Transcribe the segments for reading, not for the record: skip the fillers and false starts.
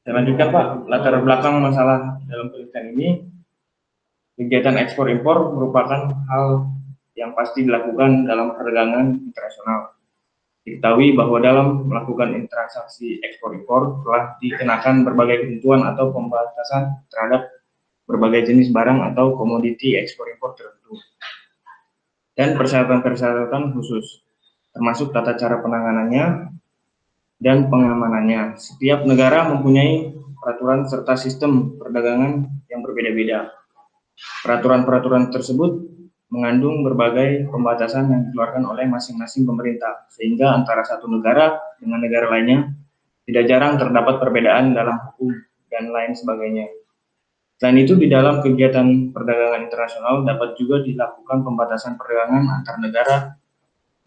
Saya lanjutkan Pak, latar belakang masalah dalam penelitian ini, kegiatan ekspor impor merupakan hal yang pasti dilakukan dalam perdagangan internasional. Diketahui bahwa dalam melakukan transaksi ekspor impor telah dikenakan berbagai ketentuan atau pembatasan terhadap berbagai jenis barang atau komoditi ekspor impor tertentu dan persyaratan-persyaratan khusus, termasuk tata cara penanganannya dan pengamanannya. Setiap negara mempunyai peraturan serta sistem perdagangan yang berbeda-beda. Peraturan-peraturan tersebut mengandung berbagai pembatasan yang dikeluarkan oleh masing-masing pemerintah, sehingga antara satu negara dengan negara lainnya tidak jarang terdapat perbedaan dalam hukum dan lain sebagainya. Selain itu, di dalam kegiatan perdagangan internasional dapat juga dilakukan pembatasan perdagangan antar negara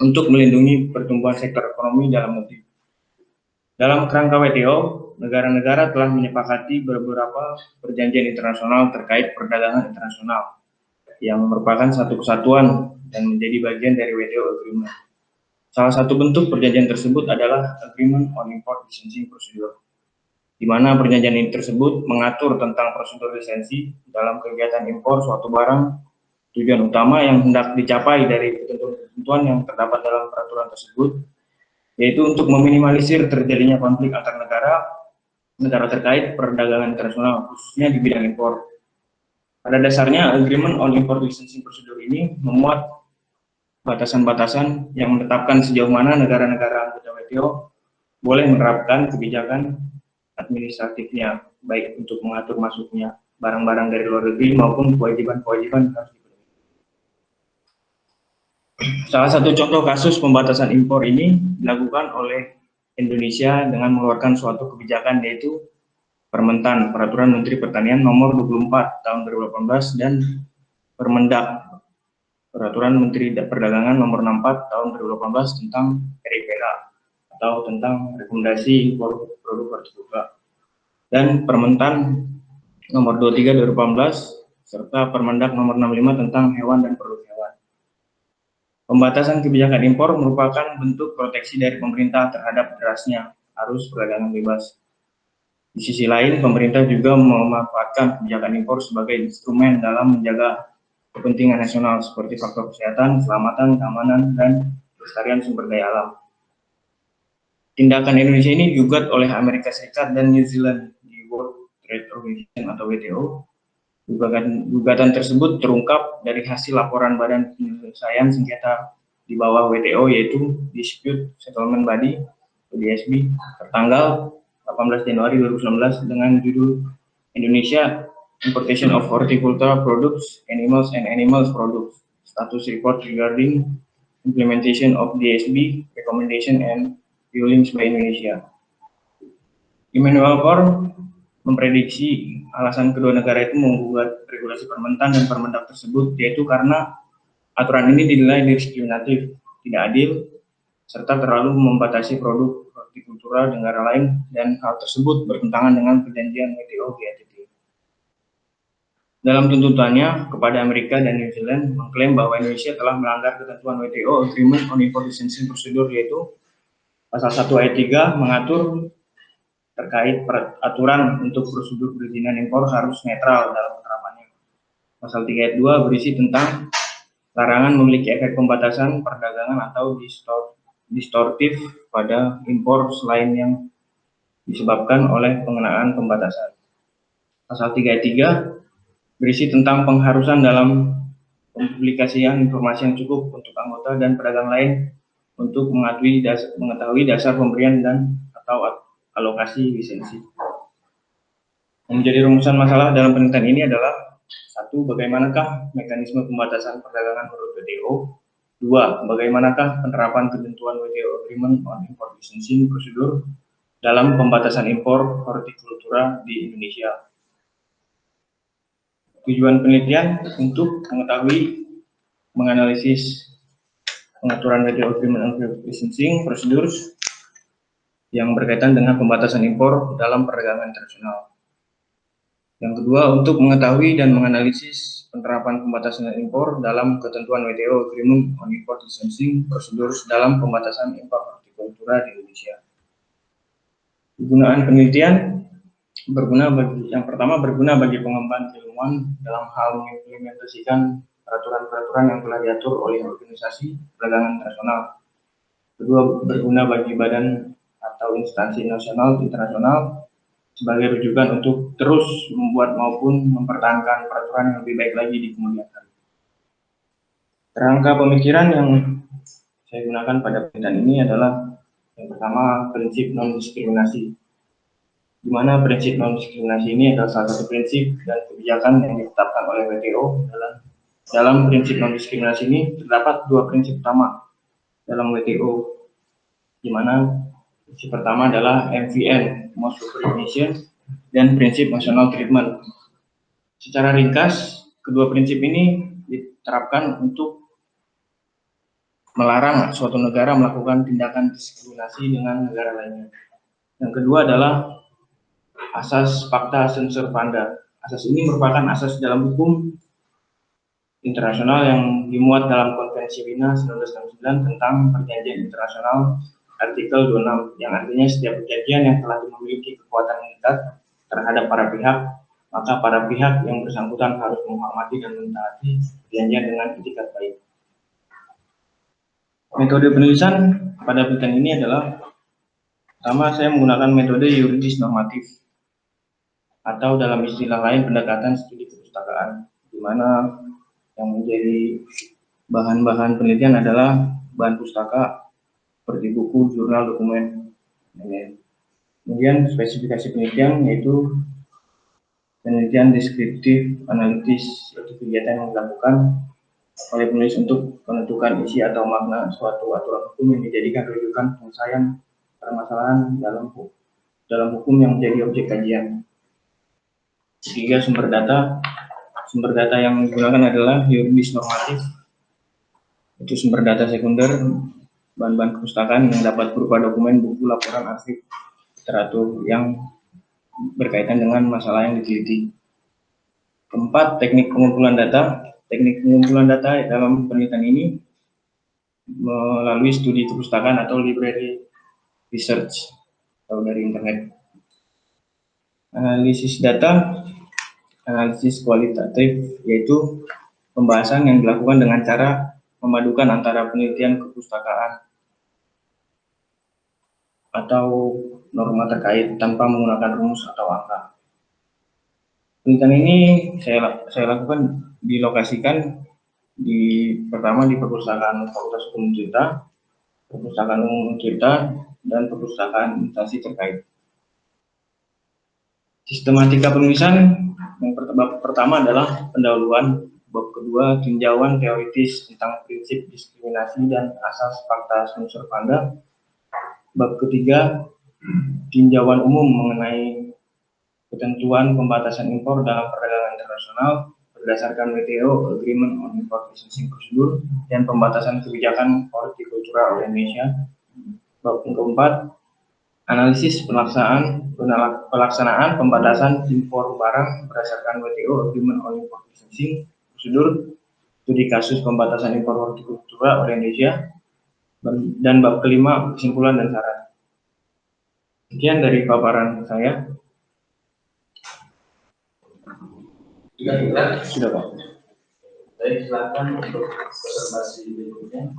untuk melindungi pertumbuhan sektor ekonomi dalam negeri. Dalam kerangka WTO, negara-negara telah menyepakati beberapa perjanjian internasional terkait perdagangan internasional yang merupakan satu kesatuan dan menjadi bagian dari WTO Agreement. Salah satu bentuk perjanjian tersebut adalah Agreement on Import Licensing Procedure, di mana perjanjian ini tersebut mengatur tentang prosedur lisensi dalam kegiatan impor suatu barang. Tujuan utama yang hendak dicapai dari ketentuan yang terdapat dalam peraturan tersebut yaitu untuk meminimalisir terjadinya konflik antar negara terkait perdagangan internasional, khususnya di bidang impor. Pada dasarnya, Agreement on Import Licensing Procedure ini memuat batasan-batasan yang menetapkan sejauh mana negara-negara anggota WTO boleh menerapkan kebijakan administratifnya, baik untuk mengatur masuknya barang-barang dari luar negeri maupun kewajiban-kewajiban harus dipenuhi. Salah satu contoh kasus pembatasan impor ini dilakukan oleh Indonesia dengan mengeluarkan suatu kebijakan, yaitu Permentan, Peraturan Menteri Pertanian Nomor 24 Tahun 2018 dan Permendak, Peraturan Menteri Perdagangan Nomor 64 Tahun 2018 tentang RIPH atau tentang rekomendasi impor produk hortikultura, dan Permentan Nomor 23 2018 serta Permendak Nomor 65 tentang hewan dan produk hewan. Pembatasan kebijakan impor merupakan bentuk proteksi dari pemerintah terhadap derasnya arus perdagangan bebas. Di sisi lain, pemerintah juga memanfaatkan kebijakan impor sebagai instrumen dalam menjaga kepentingan nasional seperti faktor kesehatan, keselamatan, keamanan, dan kelestarian sumber daya alam. Tindakan Indonesia ini digugat oleh Amerika Serikat dan New Zealand di World Trade Organization atau WTO. Gugatan tersebut terungkap dari hasil laporan Badan Penyelesaian Sengketa di bawah WTO, yaitu Dispute Settlement Body (DSB) tertanggal 18 Januari 2019 dengan judul Indonesia Importation of Horticultural Products, Animals and Animals Products, Status Report Regarding Implementation of DSB Recommendation and Rulings by Indonesia. Immanuel Kor memprediksi alasan kedua negara itu menggugat regulasi Permentan dan Permendak tersebut, yaitu karena aturan ini dinilai diskriminatif, tidak adil, serta terlalu membatasi produk hortikultura negara lain, dan hal tersebut bertentangan dengan perjanjian WTO GATT. Dalam tuntutannya kepada Amerika dan New Zealand, mengklaim bahwa Indonesia telah melanggar ketentuan WTO Agreement on Import Licensing Procedure, yaitu pasal 1 ayat 3 mengatur terkait aturan untuk prosedur perizinan impor harus netral dalam penerapannya. Pasal 3 ayat 2 berisi tentang larangan memiliki efek pembatasan perdagangan atau distortif pada impor selain yang disebabkan oleh pengenaan pembatasan. Pasal 3 ayat 3 berisi tentang pengharusan dalam pempublikasian informasi yang cukup untuk anggota dan pedagang lain untuk mengetahui dasar pemberian dan atau alokasi lisensi. Yang menjadi rumusan masalah dalam penelitian ini adalah: 1. Bagaimanakah mekanisme pembatasan perdagangan menurut WTO? 2. Bagaimanakah penerapan ketentuan WTO Agreement on Import Licensing Procedure dalam pembatasan impor hortikultura di Indonesia? Tujuan penelitian untuk mengetahui, menganalisis pengaturan WTO Agreement on Import Licensing Procedures yang berkaitan dengan pembatasan impor dalam perdagangan internasional. Yang kedua, untuk mengetahui dan menganalisis penerapan pembatasan impor dalam ketentuan WTO Agreement on Import Licensing Proceedures dalam pembatasan impor hortikultura di Indonesia. Penggunaan penelitian berguna bagi pengembangan keilmuan dalam hal mengimplementasikan peraturan-peraturan yang telah diatur oleh Organisasi Perdagangan Internasional. Kedua, berguna bagi badan atau instansi nasional internasional sebagai rujukan untuk terus membuat maupun mempertahankan peraturan yang lebih baik lagi di kemudian hari. Kerangka pemikiran yang saya gunakan pada penelitian ini adalah yang pertama, prinsip non-diskriminasi, di mana prinsip non-diskriminasi ini adalah salah satu prinsip dan kebijakan yang ditetapkan oleh WTO. Dalam prinsip non-diskriminasi ini terdapat dua prinsip utama dalam WTO, di mana prinsip pertama adalah MFN, Most Favored Nation, dan prinsip national treatment. Secara ringkas, kedua prinsip ini diterapkan untuk melarang suatu negara melakukan tindakan diskriminasi dengan negara lainnya. Yang kedua adalah asas Pacta Sunt Servanda. Asas ini merupakan asas dalam hukum internasional yang dimuat dalam Konvensi Wina 1969 tentang Perjanjian Internasional artikel 26, yang artinya setiap perjanjian yang telah memiliki kekuatan mengikat terhadap para pihak, maka para pihak yang bersangkutan harus menghormati dan mentaati perjanjian dengan itikat baik. Metode penulisan pada penelitian ini adalah, pertama, saya menggunakan metode yuridis normatif, atau dalam istilah lain pendekatan studi kepustakaan, di mana yang menjadi bahan-bahan penelitian adalah bahan pustaka seperti buku, jurnal, dokumen, dan lain. Kemudian spesifikasi penelitian yaitu penelitian deskriptif analitis, yaitu kegiatan yang dilakukan oleh penulis untuk menentukan isi atau makna suatu aturan hukum yang dijadikan rujukan penyelesaian permasalahan dalam hukum yang menjadi objek kajian. Ketiga, sumber data. Sumber data yang digunakan adalah yuridis normatif, itu sumber data sekunder, bahan-bahan kepustakaan yang dapat berupa dokumen, buku, laporan, arsip, literatur yang berkaitan dengan masalah yang diteliti. Keempat, teknik pengumpulan data. Teknik pengumpulan data dalam penelitian ini melalui studi kepustakaan atau library research atau dari internet. Analisis data, analisis kualitatif, yaitu pembahasan yang dilakukan dengan cara memadukan antara penelitian kepustakaan atau norma terkait tanpa menggunakan rumus atau angka. Penelitian ini saya lakukan dilokasikan pertama di perpustakaan Fakultas Hukum Tirta, perpustakaan umum Tirta, dan perpustakaan instansi terkait. Sistematika penulisan yang pertama adalah pendahuluan, bab kedua tinjauan teoritis tentang prinsip diskriminasi dan asas Pacta Sunt Servanda, bab ketiga tinjauan umum mengenai ketentuan pembatasan impor dalam perdagangan internasional berdasarkan WTO Agreement on Import Licensing Procedure dan pembatasan kebijakan hortikultura Indonesia. Bab keempat, analisis pelaksanaan pembatasan impor barang berdasarkan WTO Agreement on Import Licensing Procedure, studi kasus pembatasan impor hortikultura oleh Indonesia, dan bab kelima, kesimpulan dan saran. Sekian dari paparan saya. Sudah, Pak. Baik, silakan untuk observasi berikutnya.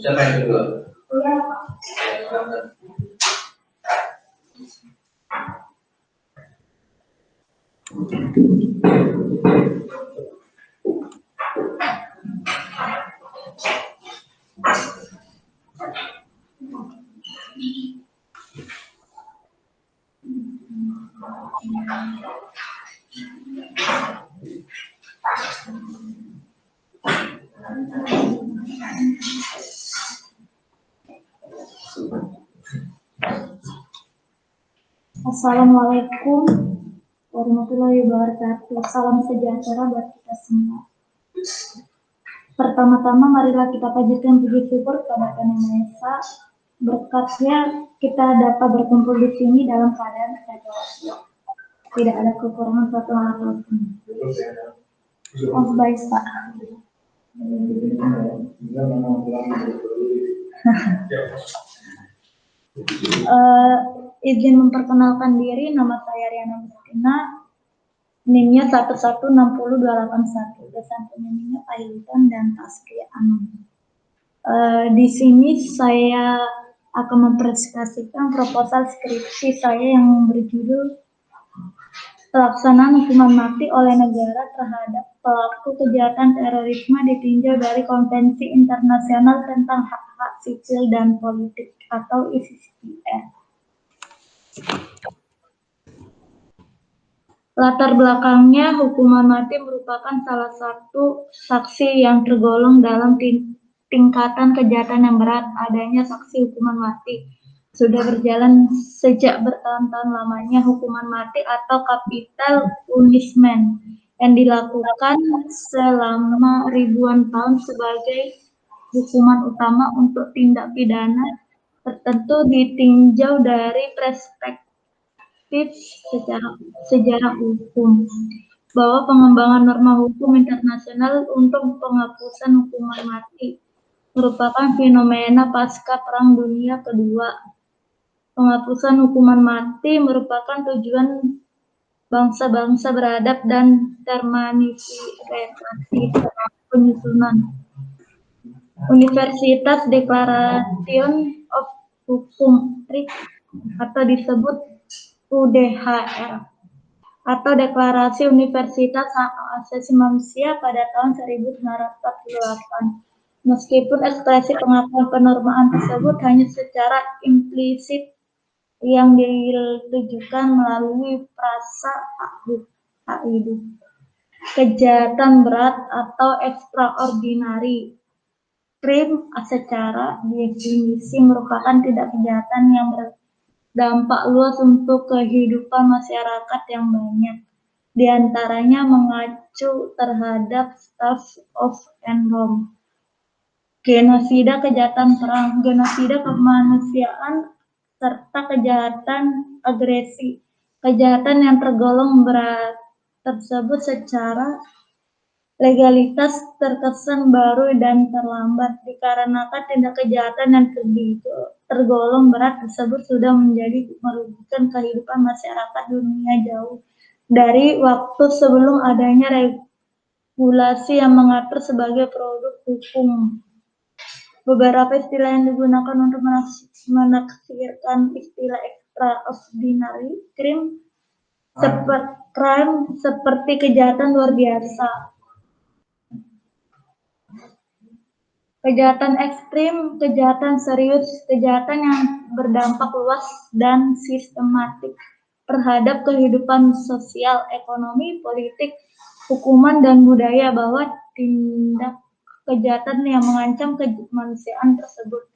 Siapa yang kedua? Silakan. Assalamualaikum warahmatullahi wabarakatuh. Salam sejahtera buat kita semua. Pertama-tama marilah kita panjatkan puji syukur kepada Tuhan Yang Maha Esa Berkatnya kita dapat berkumpul di sini dalam keadaan sehat. Tidak ada kekurangan suatu hal apapun. Oh, baik, Pak. Izin memperkenalkan diri, nama saya Riana Mustina, NIM-nya 1160281, dosen pembimbingnya Pak Hilton dan Pak Sri Anam. Di sini saya akan mempresentasikan proposal skripsi saya yang berjudul pelaksanaan hukuman mati oleh negara terhadap pelaku kejahatan terorisme ditinjau dari Konvensi Internasional tentang Hak-Hak Sipil dan Politik atau ICCPR. Latar belakangnya, hukuman mati merupakan salah satu saksi yang tergolong dalam tingkatan kejahatan yang berat. Adanya saksi hukuman mati sudah berjalan sejak bertahun-tahun lamanya. Hukuman mati atau capital punishment yang dilakukan selama ribuan tahun sebagai hukuman utama untuk tindak pidana tertentu ditinjau dari perspektif sejarah hukum, bahwa pengembangan norma hukum internasional untuk penghapusan hukuman mati merupakan fenomena pasca Perang Dunia Kedua. Penghapusan hukuman mati merupakan tujuan bangsa-bangsa beradab dan termanifestasi dalam penyusunan Universitas Declaration of Hukum atau disebut UDHR atau Deklarasi Universitas Hak Asasi Manusia pada tahun 1948. Meskipun ekspresi pengakuan penormaan tersebut hanya secara implisit yang ditujukan melalui frasa hak hidup. Kejahatan berat atau extraordinary crime secara definisi merupakan tindak kejahatan yang berdampak luas untuk kehidupan masyarakat yang banyak. Di antaranya mengacu terhadap Statutes of Rome, genosida kejahatan perang, genosida kemanusiaan, serta kejahatan agresi. Kejahatan yang tergolong berat tersebut secara legalitas terkesan baru dan terlambat dikarenakan tindak kejahatan yang tergolong berat tersebut sudah menjadi merugikan kehidupan masyarakat dunia jauh dari waktu sebelum adanya regulasi yang mengatur sebagai produk hukum. Beberapa istilah yang digunakan untuk menafsirkan istilah extraordinary crime seperti kejahatan luar biasa, kejahatan ekstrim, kejahatan serius, kejahatan yang berdampak luas dan sistematik terhadap kehidupan sosial, ekonomi, politik, hukuman, dan budaya, bahwa tindak kejahatan yang mengancam kemanusiaan tersebut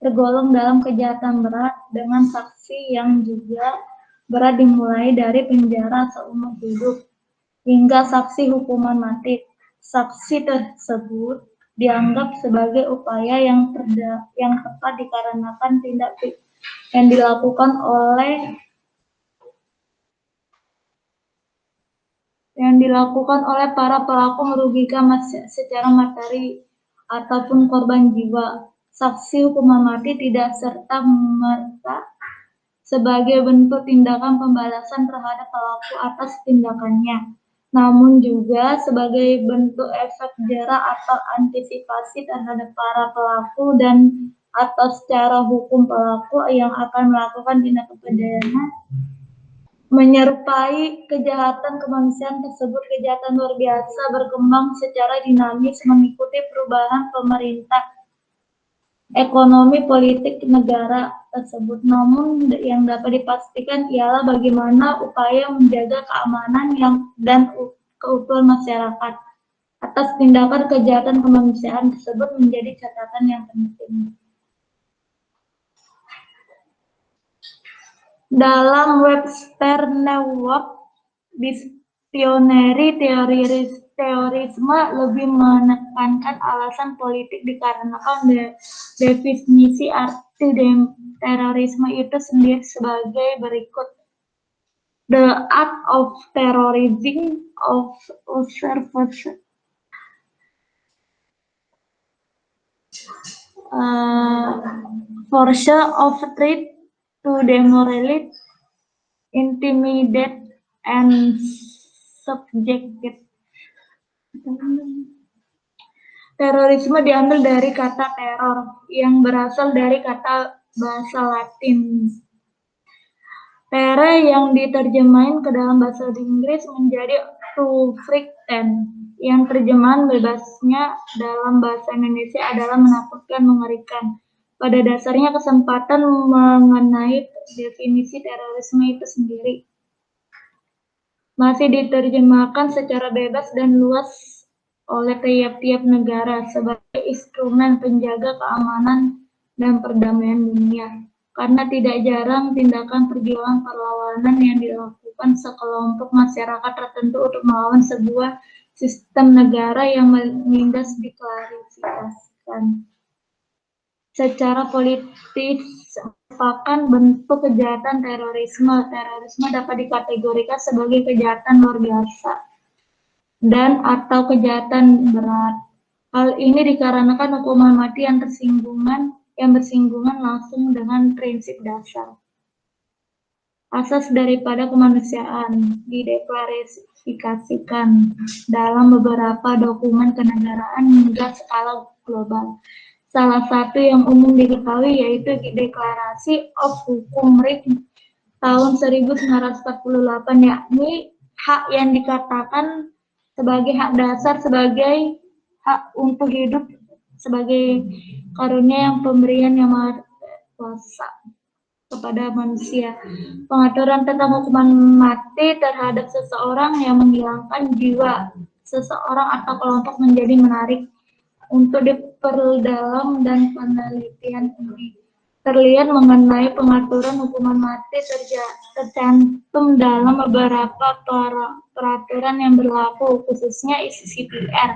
tergolong dalam kejahatan berat dengan sanksi yang juga berat dimulai dari penjara seumur hidup hingga sanksi hukuman mati. Sanksi tersebut dianggap sebagai upaya yang tepat dikarenakan tindak yang dilakukan oleh para pelaku merugikan secara materi ataupun korban jiwa. Sanksi hukuman mati tidak serta-merta sebagai bentuk tindakan pembalasan terhadap pelaku atas tindakannya, namun juga sebagai bentuk efek jera atau antisipasi terhadap para pelaku dan atau secara hukum pelaku yang akan melakukan tindak pidana menyerupai kejahatan kemanusiaan tersebut. Kejahatan luar biasa berkembang secara dinamis mengikuti perubahan pemerintah, ekonomi, politik negara tersebut. Namun yang dapat dipastikan ialah bagaimana upaya menjaga keamanan dan keutuhan masyarakat atas tindakan kejahatan kemanusiaan tersebut menjadi catatan yang penting. Dalam Webster Network Dictionary, teori terorisme lebih menekankan alasan politik dikarenakan definisi arti terorisme itu sendiri sebagai berikut. The act of terrorizing of observers force of threat to demoralize, intimidate, and subjective. Terorisme diambil dari kata teror yang berasal dari kata bahasa Latin. Terror yang diterjemahin ke dalam bahasa Inggris menjadi to frighten, yang terjemahan bebasnya dalam bahasa Indonesia adalah menakutkan, mengerikan. Pada dasarnya kesempatan mengenai definisi terorisme itu sendiri masih diterjemahkan secara bebas dan luas oleh tiap-tiap negara sebagai instrumen penjaga keamanan dan perdamaian dunia. Karena tidak jarang tindakan perjuangan perlawanan yang dilakukan sekelompok masyarakat tertentu untuk melawan sebuah sistem negara yang menindas diklarifikasikan secara politis merupakan bentuk kejahatan terorisme. Terorisme dapat dikategorikan sebagai kejahatan luar biasa dan atau kejahatan berat. Hal ini dikarenakan hukuman mati yang bersinggungan langsung dengan prinsip dasar asas daripada kemanusiaan dideklarasikan dalam beberapa dokumen kenegaraan hingga skala global. Salah satu yang umum diketahui yaitu Deklarasi of Hukum Ring tahun 1948, yakni hak yang dikatakan sebagai hak dasar, sebagai hak untuk hidup, sebagai karunia yang pemberian yang maha kuasa kepada manusia. Pengaturan tentang hukuman mati terhadap seseorang yang menghilangkan jiwa seseorang atau kelompok menjadi menarik untuk diperdalam, dan penelitian ini terlihat mengenai pengaturan hukuman mati tercantum dalam beberapa peraturan yang berlaku, khususnya ICCPR,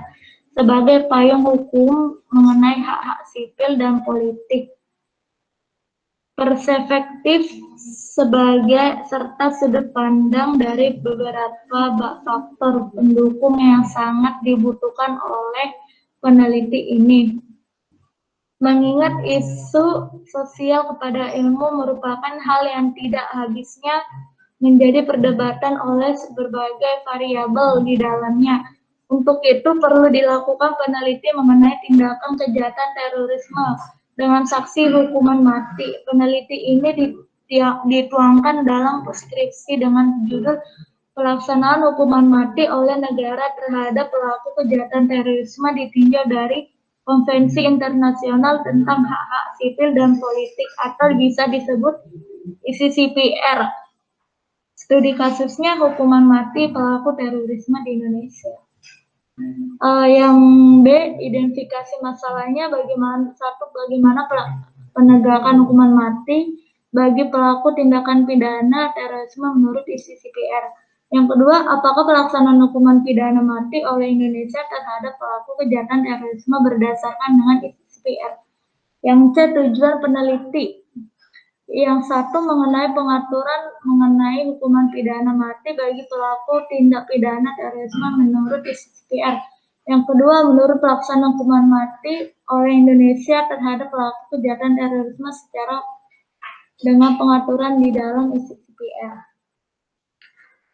sebagai payung hukum mengenai hak-hak sipil dan politik. Perspektif sebagai serta sudut pandang dari beberapa faktor pendukung yang sangat dibutuhkan oleh peneliti ini. Mengingat isu sosial kepada ilmu merupakan hal yang tidak habisnya menjadi perdebatan oleh berbagai variabel di dalamnya. Untuk itu perlu dilakukan penelitian mengenai tindakan kejahatan terorisme dengan saksi hukuman mati. Peneliti ini dituangkan dalam skripsi dengan judul Pelaksanaan Hukuman Mati oleh Negara Terhadap Pelaku Kejahatan Terorisme ditinjau dari Konvensi Internasional tentang Hak-Hak Sipil dan Politik atau bisa disebut ICCPR. Studi kasusnya hukuman mati pelaku terorisme di Indonesia. Yang B, identifikasi masalahnya bagaimana penegakan hukuman mati bagi pelaku tindakan pidana terorisme menurut ICCPR. Yang kedua, apakah pelaksanaan hukuman pidana mati oleh Indonesia terhadap pelaku kejahatan terorisme berdasarkan dengan ICCPR. Yang C, tujuan peneliti. Yang satu, mengenai pengaturan mengenai hukuman pidana mati bagi pelaku tindak pidana terorisme menurut ICCPR. Yang kedua, menurut pelaksanaan hukuman mati oleh Indonesia terhadap pelaku kejahatan terorisme secara dengan pengaturan di dalam ICCPR.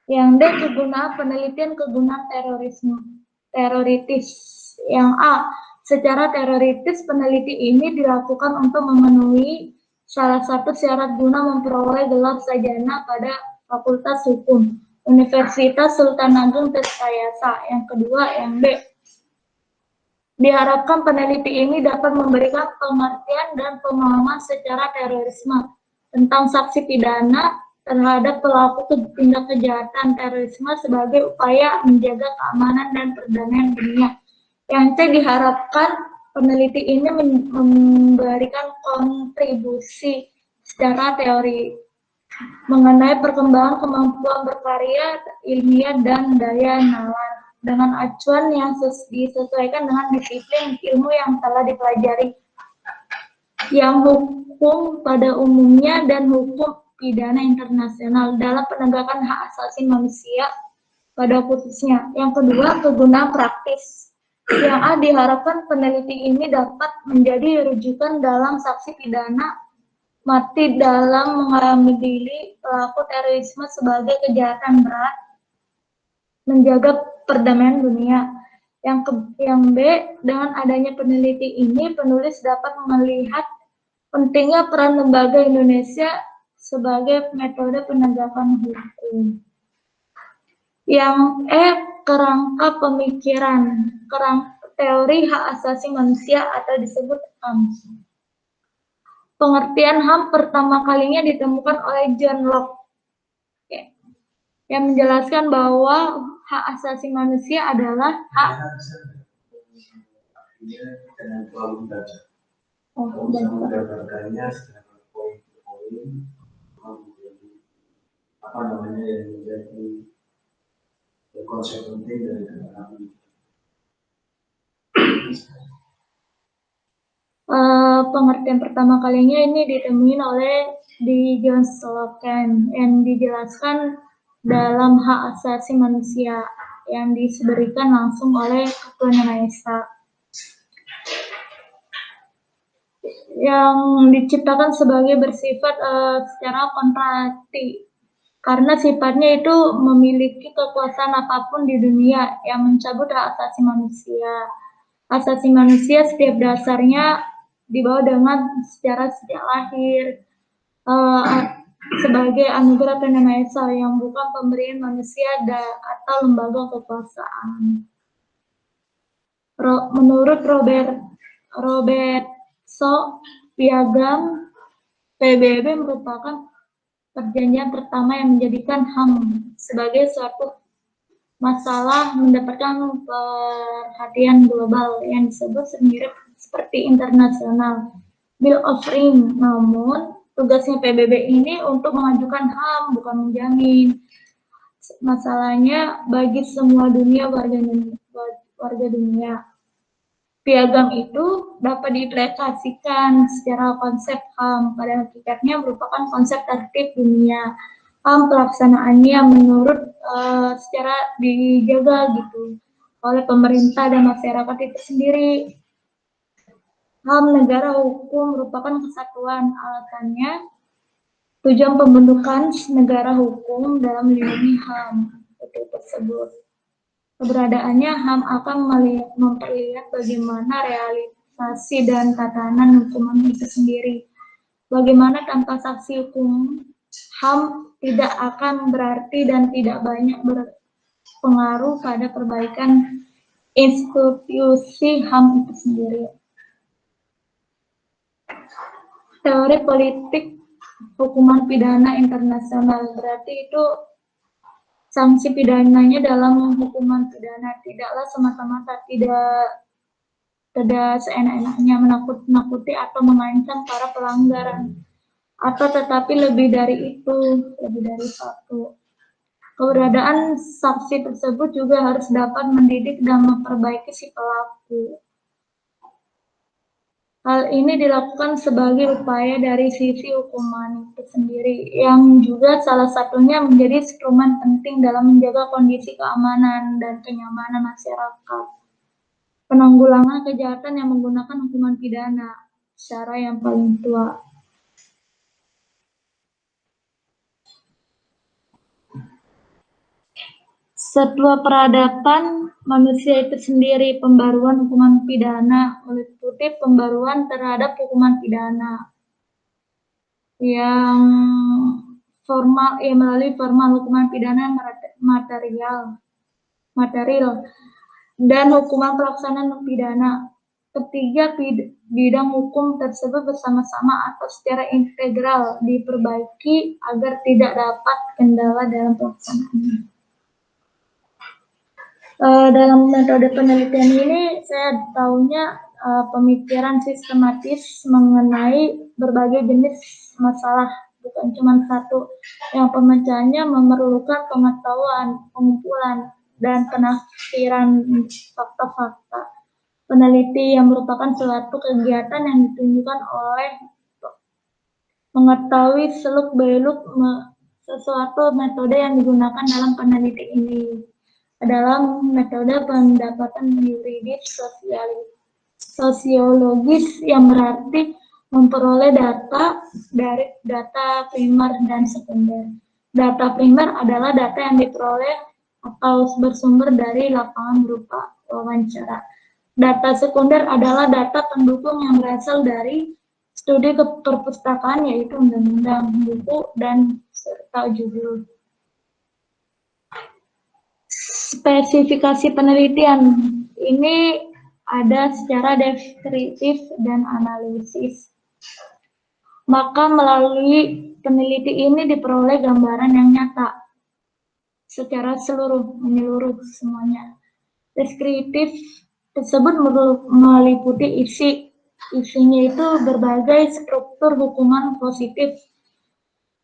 Yang D, kegunaan penelitian kegunaan teoritis. Yang A, secara teoritis peneliti ini dilakukan untuk memenuhi salah satu syarat guna memperoleh gelar sarjana pada Fakultas Hukum Universitas Sultan Agung Tirtayasa. Yang kedua, yang B, diharapkan peneliti ini dapat memberikan pengertian dan pemahaman secara terorisme tentang saksi pidana terhadap pelaku tindak kejahatan terorisme sebagai upaya menjaga keamanan dan perdamaian dunia. Yang C, diharapkan peneliti ini memberikan kontribusi secara teori mengenai perkembangan kemampuan berkarya ilmiah dan daya nalar dengan acuan yang disesuaikan dengan disiplin ilmu yang telah dipelajari, yang hukum pada umumnya dan hukum pidana internasional dalam penegakan hak asasi manusia pada khususnya. Yang kedua, kegunaan praktis. Yang A, diharapkan peneliti ini dapat menjadi rujukan dalam saksi pidana mati dalam mengadili pelaku terorisme sebagai kejahatan berat, menjaga perdamaian dunia. Yang B, dengan adanya peneliti ini, penulis dapat melihat pentingnya peran lembaga Indonesia sebagai metode penegakan hukum. Yang E, kerangka pemikiran, teori hak asasi manusia atau disebut HAM. Pengertian HAM pertama kalinya ditemukan oleh John Locke, yang menjelaskan bahwa hak asasi manusia adalah hak menggambarkannya secara poin per poin, apa namanya yang menjadi konsep penting dari dalam pengertian pertama kalinya ini ditemui oleh John Locke yang dijelaskan dalam hak asasi manusia yang diberikan langsung oleh Ketua Yang Maha Esa, yang diciptakan sebagai bersifat secara kontradiktif karena sifatnya itu memiliki kekuasaan apapun di dunia yang mencabut hak asasi manusia. Asasi manusia setiap dasarnya dibawa dengan secara sejak lahir sebagai anugerah Tuhan Yang Maha Esa yang bukan pemberian manusia atau lembaga kekuasaan. Menurut Roberto Piagam, PBB merupakan perjanjian pertama yang menjadikan HAM sebagai suatu masalah mendapatkan perhatian global yang disebut mirip seperti internasional Bill of Rights. Namun tugasnya PBB ini untuk mengajukan HAM, bukan menjamin. Masalahnya bagi semua warga dunia. Piagam itu dapat diaplikasikan secara konsep HAM, pada hakikatnya merupakan konsep tertib dunia. HAM pelaksanaannya menurut secara dijaga gitu oleh pemerintah dan masyarakat itu sendiri. HAM negara hukum merupakan kesatuan, alasannya tujuan pembentukan negara hukum dalam melindungi HAM itu tersebut. Keberadaannya HAM akan memperlihat bagaimana realisasi dan tatanan hukuman itu sendiri. Bagaimana tanpa saksi hukum, HAM tidak akan berarti dan tidak banyak berpengaruh pada perbaikan institusi HAM itu sendiri. Teori politik hukuman pidana internasional berarti itu sanksi pidananya dalam hukuman pidana tidaklah semata-mata tidak seenak-enaknya menakut-nakuti atau mengancam para pelanggaran, atau tetapi lebih dari satu. Keberadaan saksi tersebut juga harus dapat mendidik dan memperbaiki si pelaku. Hal ini dilakukan sebagai upaya dari sisi hukuman itu sendiri, yang juga salah satunya menjadi instrumen penting dalam menjaga kondisi keamanan dan kenyamanan masyarakat. Penanggulangan kejahatan yang menggunakan hukuman pidana, cara yang paling tua. Setelah peradaban manusia itu sendiri, pembaruan hukuman pidana meliputi pembaruan terhadap hukuman pidana yang formal, melalui formal hukuman pidana material dan hukuman pelaksanaan pidana. Ketiga bidang hukum tersebut bersama-sama atau secara integral diperbaiki agar tidak dapat kendala dalam pelaksanaannya. Dalam metode penelitian ini saya tahunya pemikiran sistematis mengenai berbagai jenis masalah, bukan cuma satu, yang pemecahannya memerlukan pengetahuan, pengumpulan, dan penafsiran fakta-fakta. Peneliti yang merupakan suatu kegiatan yang ditunjukkan oleh mengetahui seluk-beluk sesuatu. Metode yang digunakan dalam peneliti ini adalah metode pendapatan yuridis sosiologis, yang berarti memperoleh data dari data primer dan sekunder. Data primer adalah data yang diperoleh atau bersumber dari lapangan berupa wawancara. Data sekunder adalah data pendukung yang berasal dari studi perpustakaan, yaitu undang-undang, buku, dan serta judul. Spesifikasi penelitian ini ada secara deskriptif dan analisis. Maka melalui peneliti ini diperoleh gambaran yang nyata secara menyeluruh semuanya. Deskriptif tersebut meliputi isinya itu berbagai struktur hukuman positif,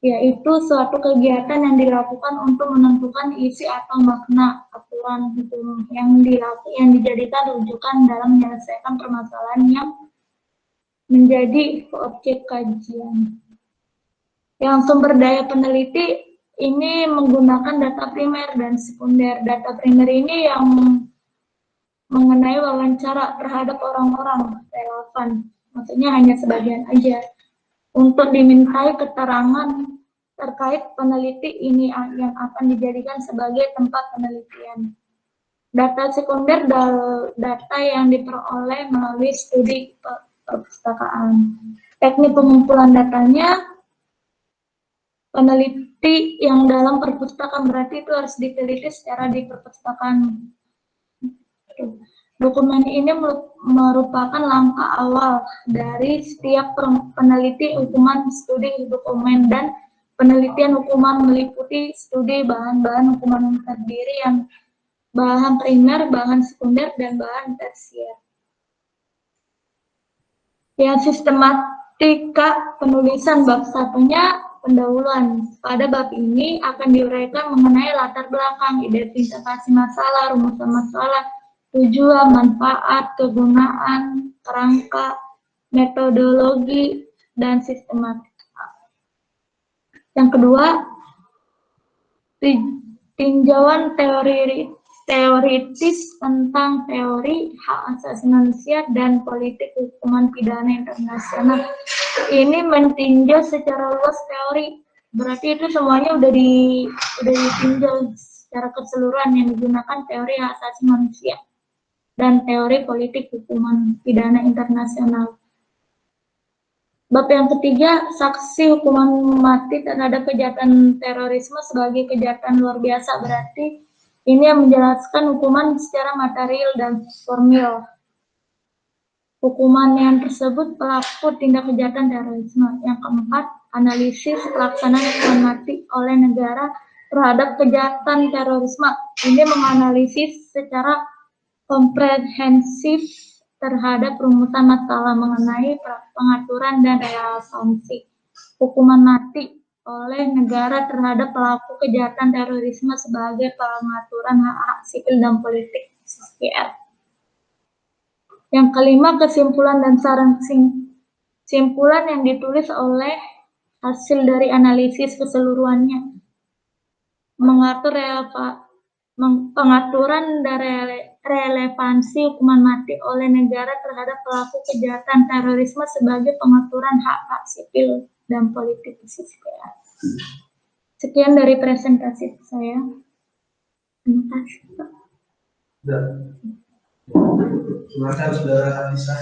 yaitu suatu kegiatan yang dilakukan untuk menentukan isi atau makna aturan hukum yang dijadikan rujukan dalam menyelesaikan permasalahan yang menjadi objek kajian. Yang sumber daya peneliti ini menggunakan data primer dan sekunder. Data primer ini yang mengenai wawancara terhadap orang-orang relevan, maksudnya hanya sebagian aja, untuk dimintai keterangan terkait peneliti ini yang akan dijadikan sebagai tempat penelitian. Data sekunder data yang diperoleh melalui studi perpustakaan. Teknik pengumpulan datanya, peneliti yang dalam perpustakaan berarti itu harus diteliti secara di perpustakaan. Dokumen ini merupakan langkah awal dari setiap peneliti hukuman studi dokumen, dan penelitian hukuman meliputi studi bahan-bahan hukuman terdiri yang bahan primer, bahan sekunder, dan bahan tersier. Yang sistematika penulisan bab satunya pendahuluan. Pada bab ini akan diuraikan mengenai latar belakang, identifikasi masalah, rumusan masalah, tujuan, manfaat, kegunaan, kerangka, metodologi, dan sistematika. Yang kedua, tinjauan teoritis tentang teori hak asasi manusia dan politik hukuman pidana internasional. Ini meninjau secara luas teori, berarti itu semuanya udah ditinjau secara keseluruhan, yang digunakan teori hak asasi manusia dan teori politik hukuman pidana internasional. Bab yang ketiga, saksi hukuman mati terhadap kejahatan terorisme sebagai kejahatan luar biasa, berarti ini yang menjelaskan hukuman secara material dan formil. Hukuman yang tersebut pelaku tindak kejahatan terorisme. Yang keempat, analisis pelaksanaan hukuman mati oleh negara terhadap kejahatan terorisme. Ini menganalisis secara komprehensif terhadap rumusan masalah mengenai pengaturan dan relevansi hukuman mati oleh negara terhadap pelaku kejahatan terorisme sebagai pengaturan hak-hak sipil dan politik (CSR). Yang kelima, kesimpulan dan saran kesimpulan yang ditulis oleh hasil dari analisis keseluruhannya, mengatur pengaturan dan relevansi hukuman mati oleh negara terhadap pelaku kejahatan terorisme sebagai pengaturan hak-hak sipil dan politik (CSR). Sekian dari presentasi saya. Terima kasih, Pak. Silakan Saudara Anissa.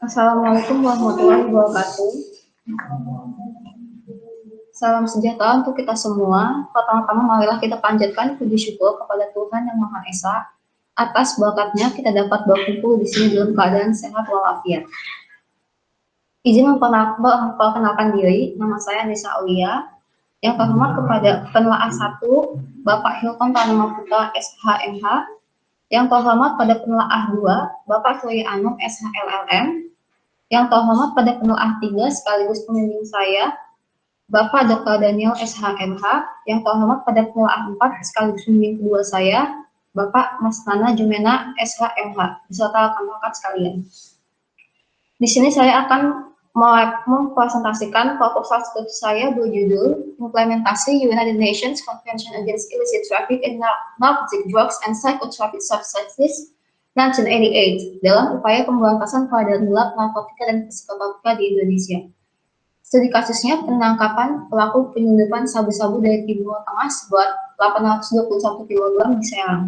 Assalamualaikum warahmatullahi wabarakatuh. Salam sejahtera untuk kita semua. Pertama-tama marilah kita panjatkan puji syukur kepada Tuhan Yang Maha Esa atas berkatnya kita dapat berkumpul di sini dalam keadaan sehat walafiat. Izin memperkenalkan diri, nama saya Nisa Aulia. Yang terhormat kepada penelaah 1, Bapak Hilton Pranama Putra SHMH. Yang terhormat pada penelaah 2, Bapak Surya Anom SHLLM. Yang terhormat pada penelaah 3 sekaligus pembimbing saya, Bapak Dr. Daniel SHMH. Yang terhormat pada penelaah 4 sekaligus pembimbing kedua saya, Bapak Mas Nana Jumena SHMH, beserta rekan-rekan sekalian. Di sini saya akan mempresentasikan proposal studi saya berjudul Implementasi United Nations Convention Against Illicit Traffic in Narcotic Drugs and Psychotropic Substances 1988 dalam upaya pemberantasan peredaran gelap narkotika dan psikotropika di Indonesia. Studi kasusnya penangkapan pelaku penyelundupan sabu-sabu dari Timur Tengah seberat 821 kg di Serang.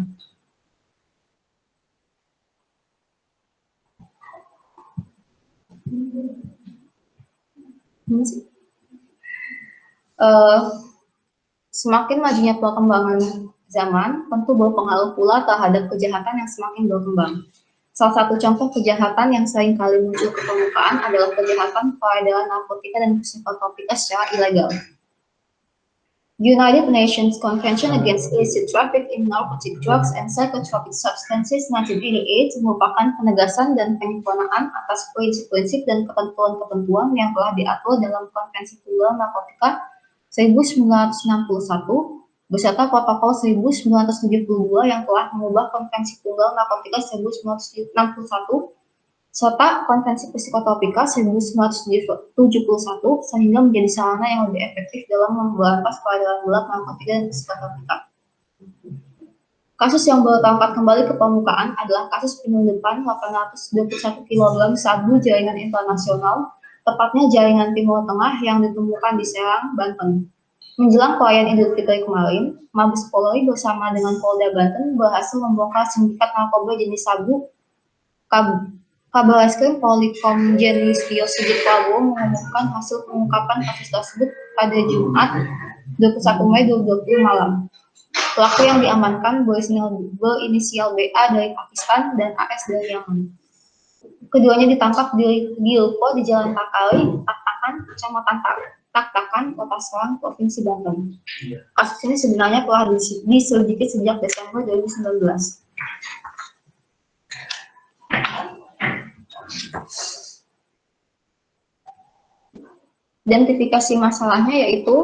Semakin majunya perkembangan zaman tentu berpengaruh pula terhadap kejahatan yang semakin berkembang. Salah satu contoh kejahatan yang sering kali muncul ke permukaan adalah kejahatan peredaran narkotika dan psikotropika secara ilegal. United Nations Convention Against Illicit Traffic in Narcotic Drugs and Psychotropic Substances 1988 merupakan penegasan dan penyempurnaan atas prinsip-prinsip dan ketentuan-ketentuan yang telah diatur dalam Konvensi Tunggal Narkotika 1961 beserta Protokol 1972 yang telah mengubah Konvensi Tunggal Narkotika 1961 serta Konvensi Psikotropika 1971 sehingga menjadi sarana yang lebih efektif dalam memberantas peredaran gelap narkotika dan psikotropika. Kasus yang baru terangkat kembali ke permukaan adalah kasus penyelundupan 821 kg sabu jaringan internasional, tepatnya jaringan Timur Tengah yang ditemukan di Serang, Banten. Menjelang perayaan Idul Fitri kemarin, Mabes Polri bersama dengan Polda Banten berhasil membongkar sindikat narkoba jenis sabu. Kabar Reskrim Polri Komjen Listio Sigit Prabowo mengumumkan hasil pengungkapan kasus tersebut pada Jumat 21 Mei 2020 malam. Pelaku yang diamankan berinisial BA dari Pakistan dan AS dari Yaman. Keduanya ditangkap di ruko di Jalan Takali, Taktakan, Kecamatan Taktakan, Kota Serang, Provinsi Banten. Kasus ini sebenarnya telah diselidiki sejak Desember 2019. Identifikasi masalahnya yaitu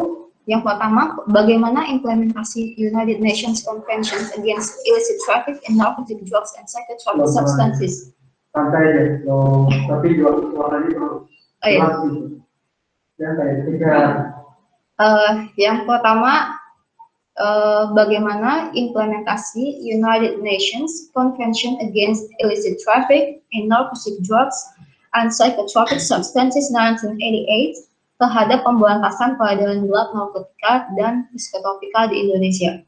yang pertama, bagaimana implementasi United Nations Convention Against Illicit Traffic in Narcotic Drugs and Psychotropic Substances. Santai deh, tapi suaranya terus. Yang pertama, bagaimana implementasi United Nations Convention Against Illicit Traffic in Narcotic Drugs and Psychotropic Substances 1988 terhadap pemberantasan peredaran gelap narkotika dan psikotropika di Indonesia.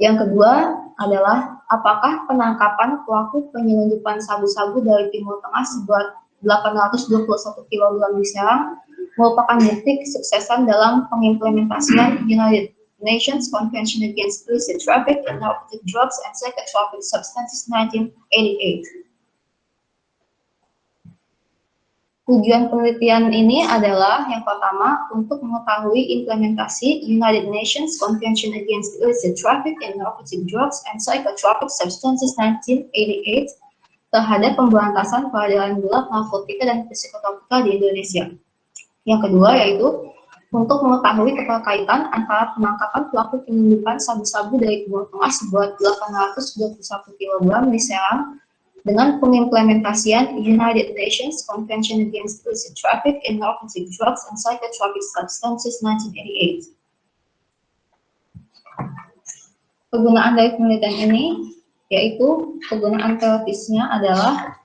Yang kedua adalah apakah penangkapan pelaku penyelundupan sabu-sabu dari Timur Tengah seberat 821 kg di Serang merupakan bukti kesuksesan dalam pengimplementasian United Nations Convention Against Illicit Traffic in Narcotic Drugs and Psychotropic Substances 1988. Tujuan penelitian ini adalah yang pertama untuk mengetahui implementasi United Nations Convention Against Illicit Traffic in Narcotic Drugs and Psychotropic Substances 1988 terhadap pemberantasan peredaran gelap narkotika dan psikotropika di Indonesia. Yang kedua yaitu untuk mengetahui keterkaitan antara penangkapan pelaku penyelundupan sabu-sabu dari Timur Tengah seberat 821 kg di Serang dengan pengimplementasian United Nations Convention Against Illicit Traffic in Narcotic Drugs and Psychotropic Substances 1988. Kegunaan dari penelitian ini yaitu kegunaan teoritisnya adalah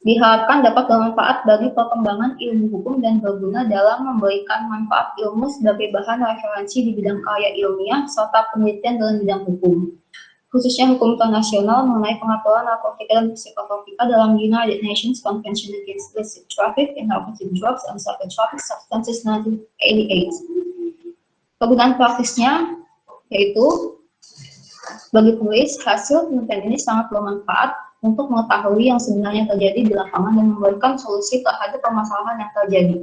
diharapkan dapat bermanfaat bagi perkembangan ilmu hukum dan berguna dalam memberikan manfaat ilmu sebagai bahan referensi di bidang karya ilmiah serta penelitian dalam bidang hukum, khususnya hukum internasional mengenai pengaturan narkotika dan psikotropika dalam United Nations Convention Against Illicit Traffic in Narcotic Drugs and Psychotropic Substances 1988. Kegunaan praktisnya yaitu bagi penulis, hasil penelitian ini sangat bermanfaat untuk mengetahui yang sebenarnya terjadi di lapangan dan memberikan solusi terhadap permasalahan yang terjadi,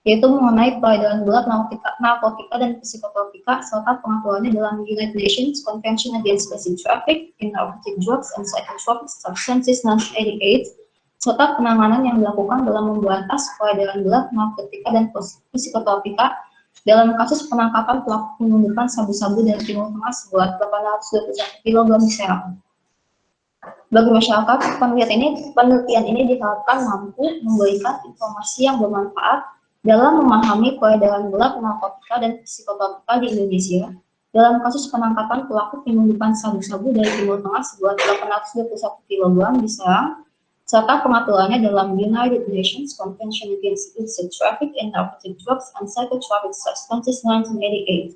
yaitu mengenai peredaran gelap narkotika dan psikotropika serta pengaturannya dalam United Nations Convention Against Illicit Traffic in Narcotic Drugs and Psychotropic Substances 1988, serta penanganan yang dilakukan dalam memberantas peredaran gelap narkotika dan psikotropika dalam kasus penangkapan pelaku penyelundupan sabu-sabu dari Timur Tengah seberat 821 kg di Serang. Bagi masyarakat, penelitian ini diharapkan mampu memberikan informasi yang bermanfaat dalam memahami peredaran gelap narkotika dan psikotropika di Indonesia dalam kasus penangkapan pelaku penyelundupan sabu-sabu dari Timur Tengah seberat 821 kg di Serang, serta pengaturannya dalam United Nations Convention Against Illicit Traffic in Narcotic Drugs and Psychotropic Substances 1988.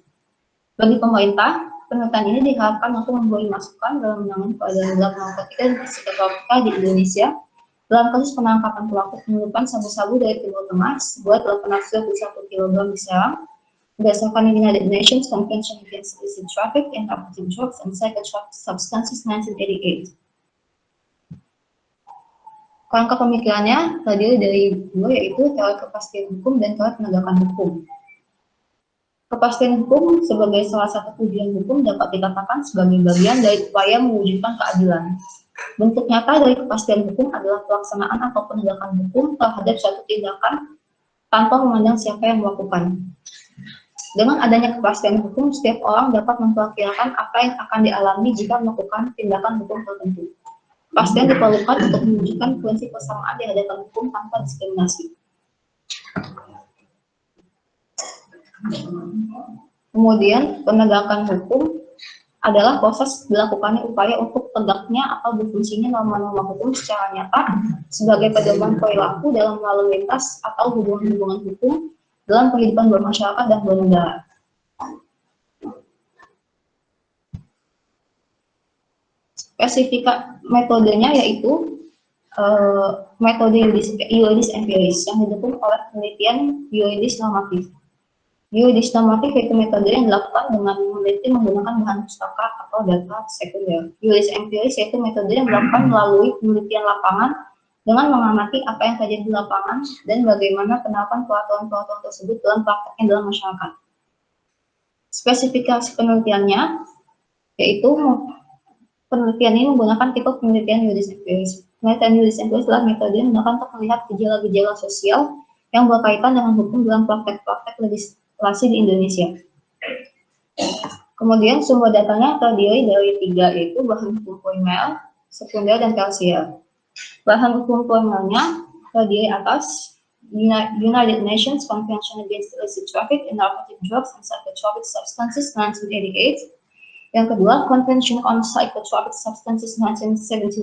Bagi pemerintah, penelitian ini diharapkan untuk memberi masukan dalam menangani peredaran gelap narkotika dan psikotropika di Indonesia dalam kasus penangkapan pelaku penyelundupan sabu-sabu dari Timur Tengah seberat 821 kg di Serang berdasarkan United Nations Convention Against Illicit Traffic in Narcotic Drugs and Psychotropic Substances 1988. Kerangka pemikirannya terdiri dari dua, yaitu teori kepastian hukum dan teori penegakan hukum. Kepastian hukum sebagai salah satu tujuan hukum dapat dikatakan sebagai bagian dari upaya mewujudkan keadilan. Bentuk nyata dari kepastian hukum adalah pelaksanaan atau penegakan hukum terhadap suatu tindakan tanpa memandang siapa yang melakukan. Dengan adanya kepastian hukum, setiap orang dapat memperkirakan apa yang akan dialami jika melakukan tindakan hukum tertentu. Kepastian diperlukan untuk mewujudkan prinsip persamaan di hadapan hukum tanpa diskriminasi. Kemudian, penegakan hukum adalah proses dilakukannya upaya untuk tegaknya atau berfungsinya norma-norma hukum secara nyata sebagai pedoman perilaku dalam lalu lintas atau hubungan-hubungan hukum dalam kehidupan bermasyarakat dan bernegara. Spesifika metodenya yaitu metode yuridis empiris yang didukung oleh penelitian yuridis normatif. Yuridis normatif yaitu metode yang dilakukan dengan meneliti menggunakan bahan pustaka atau data sekunder. Yuridis empiris yaitu metode yang dilakukan melalui penelitian lapangan dengan mengamati apa yang terjadi di lapangan dan bagaimana penerapan peraturan-peraturan tersebut dalam prakteknya dalam masyarakat. Spesifikasi penelitiannya yaitu penelitian ini menggunakan tipe penelitian yuridis empiris. Penelitian yuridis empiris adalah metode yang menggunakan untuk melihat gejala-gejala sosial yang berkaitan dengan hukum dalam praktek-praktek legislasi di Indonesia. Kemudian sumber datanya terdiri dari tiga, yaitu bahan hukum primer, sekunder, dan tersier. Bahan hukum primernya terdiri atas United Nations Convention Against Illicit Traffic in Narcotic Drugs and Psychotropic Substances 1988. Yang kedua, Convention on Psychotropic Substances 1971,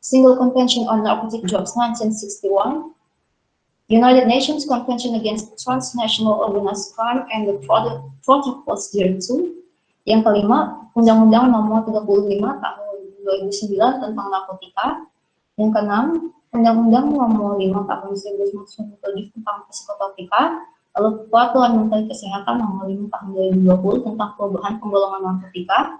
Single Convention on Narcotic Drugs 1961, United Nations Convention Against Transnational Organized Crime and the Protocols thereto. Yang kelima, Undang-Undang Nomor 35 Tahun 2009 tentang narkotika. Yang keenam, Undang-Undang Nomor 5 Tahun 1997 tentang psikotropika. Lalu Peraturan Menteri Kesehatan Nomor 5 Tahun 2020 tentang perubahan penggolongan narkotika.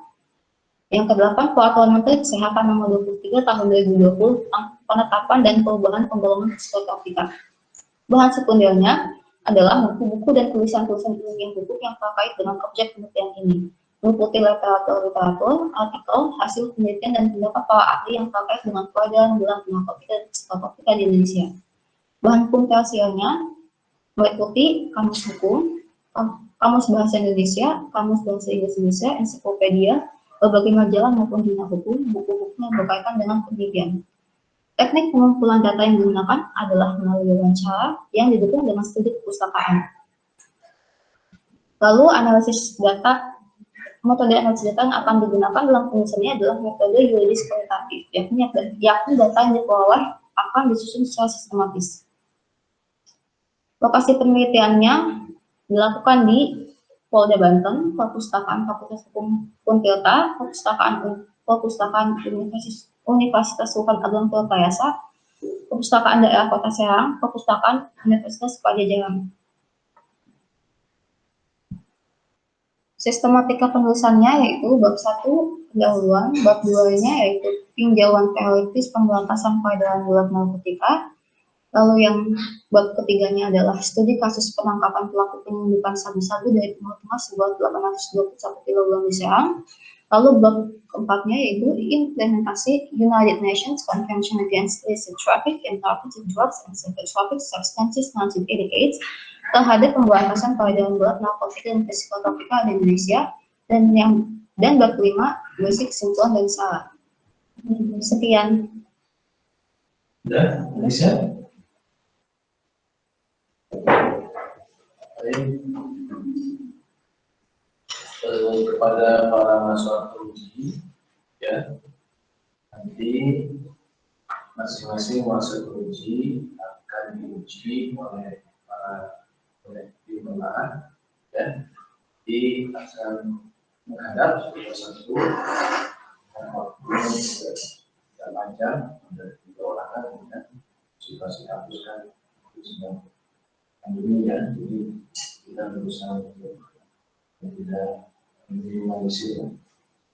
Yang kedelapan, Peraturan Menteri Kesehatan Nomor 23 Tahun 2020 tentang penetapan dan perubahan penggolongan psikotropika. Bahan sekundernya adalah buku-buku dan tulisan-tulisan ilmiah buku yang terkait dengan objek penelitian ini, meliputi literatur, artikel, hasil penelitian dan pendapat para ahli yang terkait dengan peredaran gelap narkotika dan psikotropika di Indonesia. Bahan hukum tersiernya meliputi kamus hukum, kamus bahasa Indonesia, kamus bahasa Inggris Indonesia, ensiklopedia, berbagai majalah maupun jurnal hukum, buku-buku yang berkaitan dengan penelitian. Teknik pengumpulan data yang digunakan adalah melalui wawancara yang didukung dengan studi perpustakaan. Lalu analisis data, metode analisis data yang akan digunakan dalam penyusunannya adalah metode yuridis kualitatif, yakni data yang diperoleh akan disusun secara sistematis. Lokasi penelitiannya dilakukan di Polda Banten, Perpustakaan Fakultas Hukum Untirta, Perpustakaan Universitas Sultan Agung Tirtayasa, Perpustakaan Daerah Kota Serang, Perpustakaan Universitas Pajajaran. Sistematika penulisannya yaitu bab 1 pendahuluan, bab 2-nya yaitu tinjauan teoritis pemberantasan peredaran gelap narkotika, lalu yang bab ketiganya adalah studi kasus penangkapan pelaku penyelundupan sabu-sabu dari Timur Tengah sebuah 821 kg di Serang, lalu bab keempatnya yaitu implementasi United Nations Convention Against Illicit Traffic in Narcotic Drugs and Psychotropic Substances 1988 terhadap pemberantasan peredaran gelap narkotika dan psikotropika di Indonesia, dan bab kelima basic kesimpulan dan saran. Sekian. Udah, bisa? Kepada para mahasiswa teruji, ya, nanti masing-masing mahasiswa teruji akan diuji oleh para tim pembelahan, dan di akan menghadap satu dan waktu tidak panjang dari 3 orangan, kemudian situasi hapuskan sedang pandemi, ya, jadi kita berusaha untuk tidak meminimalisir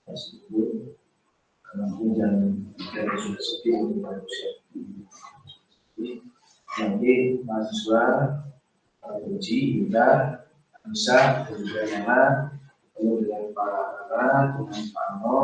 tersebut karena hujan dan sudah sepi untuk manusia. Nanti mahasiswa uji juga bisa berjalan perlu dengan Pak Ara, dengan Pak Ano,